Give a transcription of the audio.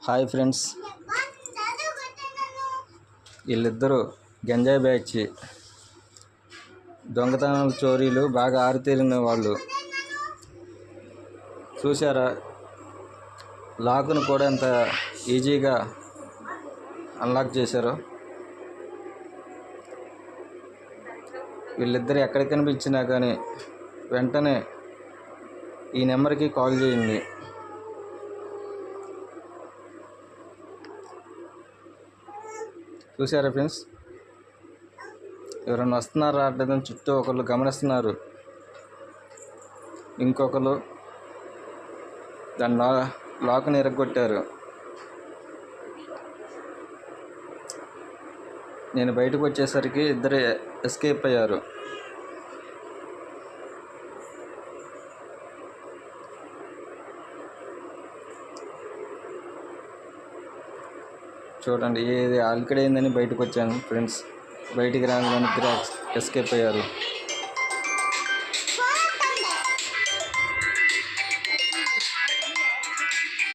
Hi friends, వీళ్ళిద్దరూ గంజాయి batch. దొంగతనాలు చోరీలు బాగా ఆరితేరిన వాళ్ళు. చూసారా, లాక్ను కూడా ఎంత ఈజీగా అన్లాక్ చేశారో. వీళ్ళిద్దరు ఎక్కడ కనిపించినా కానీ వెంటనే ఈ నెంబర్కి కాల్ చేయండి. చూసారా ఫ్రెండ్స్, ఎవరైనా వస్తున్నారు రావట్లేదని చుట్టూ ఒకళ్ళు గమనిస్తున్నారు. ఇంకొకరు దాని లాక్ని ఇరగొట్టారు. నేను బయటకు వచ్చేసరికి ఇద్దరు ఎస్కేప్ అయ్యారు. చూడండి, ఏది అలికడైందని బయటకు వచ్చాను ఫ్రెండ్స్. బయటికి రాగానే ఇద్దరు ఎస్కేప్ అయ్యారు.